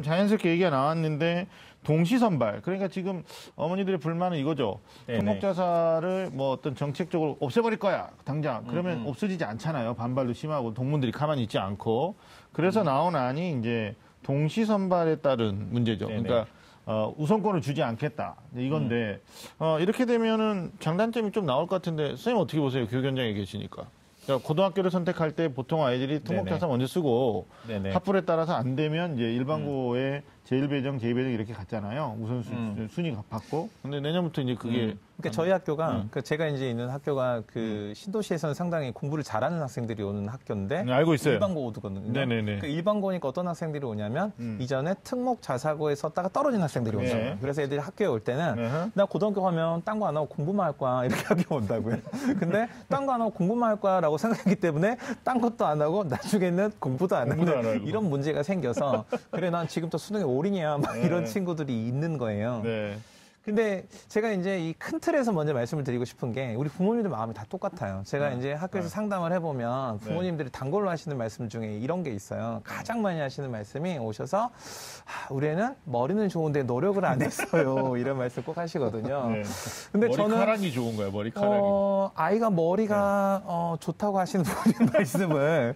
자연스럽게 얘기가 나왔는데 동시 선발. 그러니까 지금 어머니들의 불만은 이거죠. 특목자사를 뭐 어떤 정책적으로 없애버릴 거야 당장. 그러면 없어지지 않잖아요. 반발도 심하고 동문들이 가만히 있지 않고. 그래서 나온 안이 이제 동시 선발에 따른 문제죠. 그러니까 우선권을 주지 않겠다. 이건데 이렇게 되면은 장단점이 좀 나올 것 같은데 선생님 어떻게 보세요? 교육 현장에 계시니까. 그러니까 고등학교를 선택할 때 보통 아이들이 특목자사 먼저 쓰고 학부에 따라서 안 되면 이제 일반고에 제1배정, 제2배정 이렇게 갔잖아요. 우선 순위 받고. 근데 내년부터 이제 그게. 그러니까 저희 학교가, 제가 이제 있는 학교가 그 신도시에서는 상당히 공부를 잘하는 학생들이 오는 학교인데. 알고 있어요. 일반고 오거든요. 네네네. 그 일반고니까 어떤 학생들이 오냐면, 이전에 특목자사고에 썼다가 떨어진 학생들이 온다고요. 그래서 애들이 학교에 올 때는, 나 고등학교 가면 딴 거 안 하고 공부만 할 거야. 이렇게 학교 온다고요. 근데 딴 거 안 하고 공부만 할 거야 라고 생각했기 때문에 딴 것도 안 하고 나중에는 공부도 안 하는 이런 문제가 생겨서, 그래, 난 지금부터 수능에 올인이야. 막 이런 친구들이 있는 거예요. 네. 근데 제가 이제 이 큰 틀에서 먼저 말씀을 드리고 싶은 게 우리 부모님들 마음이 다 똑같아요. 제가 이제 학교에서 상담을 해보면 부모님들이 단골로 하시는 말씀 중에 이런 게 있어요. 가장 많이 하시는 말씀이 오셔서 우리 애는 머리는 좋은데 노력을 안 했어요. 이런 말씀 꼭 하시거든요. 네. 근데 머리카락이 좋은 거예요, 머리카락이. 아이가 머리가 좋다고 하시는 분의 말씀을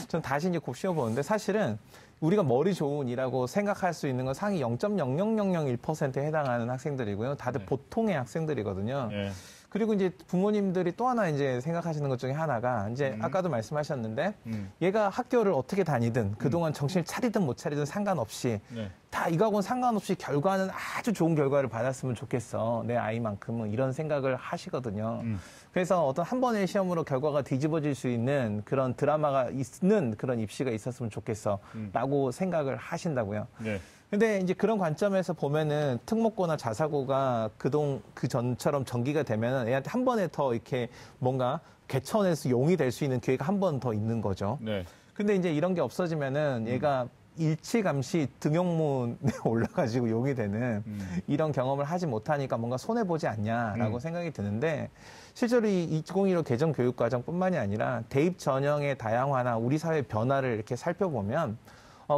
전 다시 이제 곱씹어보는데 사실은 우리가 머리 좋은이라고 생각할 수 있는 건 상위 0.00001%에 해당하는 학생들이고요. 다들 보통의 학생들이거든요. 그리고 이제 부모님들이 또 하나 이제 생각하시는 것 중에 하나가 이제 아까도 말씀하셨는데 얘가 학교를 어떻게 다니든 그동안 정신을 차리든 못 차리든 상관없이 다 이거하고는 상관없이 결과는 아주 좋은 결과를 받았으면 좋겠어. 내 아이만큼은 이런 생각을 하시거든요. 그래서 어떤 한 번의 시험으로 결과가 뒤집어질 수 있는 그런 드라마가 있는 그런 입시가 있었으면 좋겠어. 라고 생각을 하신다고요. 근데 이제 그런 관점에서 보면은 특목고나 자사고가 그 전처럼 전기가 되면은 애한테 한 번에 더 이렇게 뭔가 개천에서 용이 될 수 있는 기회가 한 번 더 있는 거죠. 근데 이제 이런 게 없어지면은 얘가 일찌감치 등용문에 올라가지고 용이 되는 이런 경험을 하지 못하니까 뭔가 손해보지 않냐라고 생각이 드는데 실제로 이 2015 개정 교육과정뿐만이 아니라 대입 전형의 다양화나 우리 사회 변화를 이렇게 살펴보면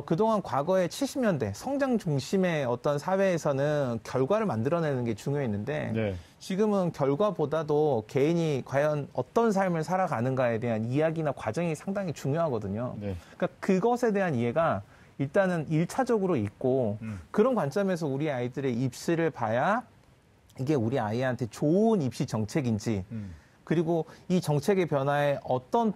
그동안 과거에 70년대 성장 중심의 어떤 사회에서는 결과를 만들어내는 게 중요했는데 지금은 결과보다도 개인이 과연 어떤 삶을 살아가는가에 대한 이야기나 과정이 상당히 중요하거든요. 그러니까 그것에 대한 이해가 일단은 1차적으로 있고 그런 관점에서 우리 아이들의 입시를 봐야 이게 우리 아이한테 좋은 입시 정책인지 그리고 이 정책의 변화에 어떤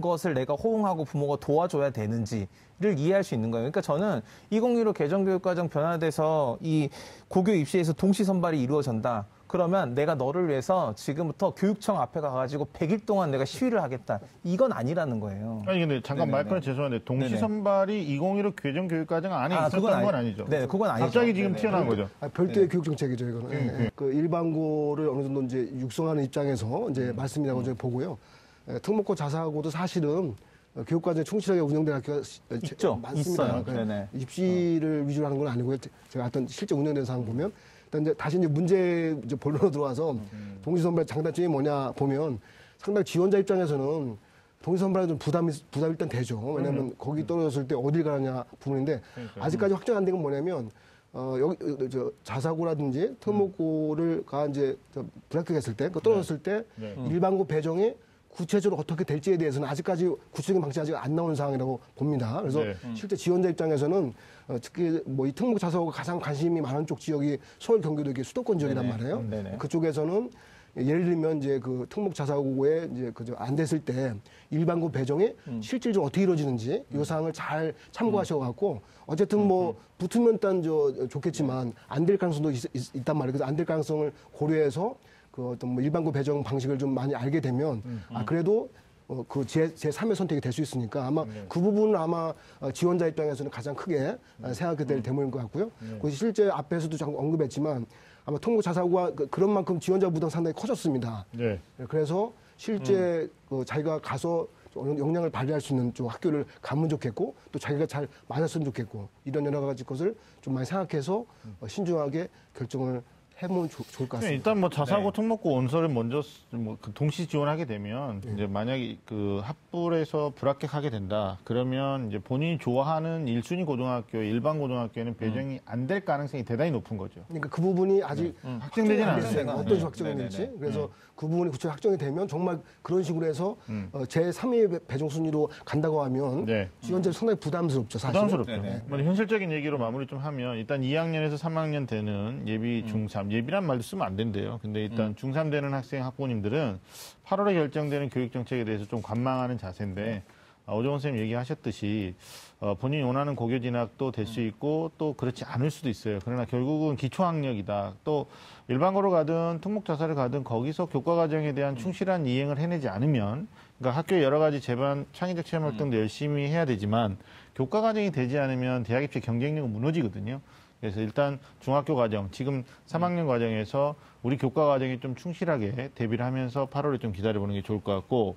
것을 내가 호응하고 부모가 도와줘야 되는지를 이해할 수 있는 거예요. 그러니까 저는 2015 개정교육과정 변화돼서 이 고교 입시에서 동시 선발이 이루어진다. 그러면 내가 너를 위해서 지금부터 교육청 앞에 가가지고 100일 동안 내가 시위를 하겠다. 이건 아니라는 거예요. 아니 근데 잠깐 말꺼는 죄송한데 동시 선발이 2015 개정교육과정 안에 있었던 건 아니죠? 네, 그건 아니죠. 갑자기 지금 튀어나온 거죠. 별도의 교육 정책이죠, 이거는. 그 일반고를 어느 정도 이제 육성하는 입장에서 이제 말씀이라고 저희 보고요. 특목고 자사고도 사실은 교육과정에 충실하게 운영된 학교가 있죠. 많습니다. 있어요. 입시를 위주로 하는 건 아니고요. 제가 어떤 실제 운영된 상황 보면 일단 이제 다시 이제 문제 이제 본론으로 들어와서 동시선발 장단점이 뭐냐 보면 상당히 지원자 입장에서는 동시선발에 좀 부담이 일단 되죠. 왜냐하면 거기 떨어졌을 때 어딜 가느냐 부분인데 아직까지 확정 안 된 건 뭐냐면 여기 자사고라든지 특목고를가 이제 불합격했을 때, 그 떨어졌을 때 일반고 배정이 구체적으로 어떻게 될지에 대해서는 아직까지 구체적인 방식이 아직 안 나온 상황이라고 봅니다. 그래서 실제 지원자 입장에서는 특히 뭐 이 특목 자사고가 가장 관심이 많은 쪽 지역이 서울, 경기도 이게 수도권 지역이란 말이에요. 그쪽에서는 예를 들면 이제 그 특목 자사고에 이제 그저 안 됐을 때 일반고 배정이 실질적으로 어떻게 이루어지는지 이 사항을 잘 참고하셔갖고 어쨌든 뭐 붙으면 일단 좋겠지만 안 될 가능성도 있단 말이에요. 그래서 안 될 가능성을 고려해서 그 어떤 뭐 일반고 배정 방식을 좀 많이 알게 되면 그래도 그 제3의 선택이 될 수 있으니까 아마 그 부분은 아마 지원자 입장에서는 가장 크게 생각하게 될 대목인 것 같고요. 그 실제 앞에서도 잠깐 언급했지만 아마 통고 자사고가 그런 만큼 지원자 부담 상당히 커졌습니다. 그래서 실제 그 자기가 가서 역량을 발휘할 수 있는 좀 학교를 가면 좋겠고 또 자기가 잘 맞았으면 좋겠고 이런 여러 가지 것을 좀 많이 생각해서 신중하게 결정을 해보면 좋을 것 같습니다. 일단 뭐 자사고 네. 특목고 원서를 먼저 그 동시 지원하게 되면 이제 만약에 그 합불에서 불합격하게 된다. 그러면 이제 본인이 좋아하는 1순위 고등학교, 일반 고등학교에는 배정이 안 될 가능성이 대단히 높은 거죠. 그러니까 그 부분이 아직 확정되지는 안 않았어요. 됐어요. 어떤 식으로 확정이 될지. 그래서 그 부분이 구체적으로 확정이 되면 정말 그런 식으로 해서 제3위 배정 순위로 간다고 하면 네. 지원자들이 상당히 부담스럽죠. 사실. 부담스럽죠. 네네. 뭐 현실적인 얘기로 마무리 좀 하면 일단 2학년에서 3학년 되는 예비 중3, 예비란 말도 쓰면 안 된대요. 근데 일단 중3 되는 학생 학부모님들은 8월에 결정되는 교육 정책에 대해서 좀 관망하는 자세인데 오정원 선생님 얘기하셨듯이 본인이 원하는 고교 진학도 될 수 있고 또 그렇지 않을 수도 있어요. 그러나 결국은 기초학력이다. 또 일반고로 가든 특목자사를 가든 거기서 교과과정에 대한 충실한 이행을 해내지 않으면 그러니까 학교의 여러 가지 제반 창의적 체험 활동도 열심히 해야 되지만 교과과정이 되지 않으면 대학 입시 경쟁력은 무너지거든요. 그래서 일단 중학교 과정, 지금 3학년 과정에서 우리 교과 과정에 좀 충실하게 대비를 하면서 8월에 좀 기다려보는 게 좋을 것 같고,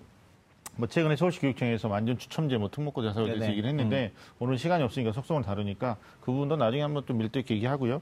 뭐 최근에 서울시 교육청에서 완전 추첨제 뭐 특목고 자사고에 대해서 네네. 얘기를 했는데 오늘 시간이 없으니까 속성을 다루니까 그 부분도 나중에 한번 좀 밀도 있게 얘기하고요.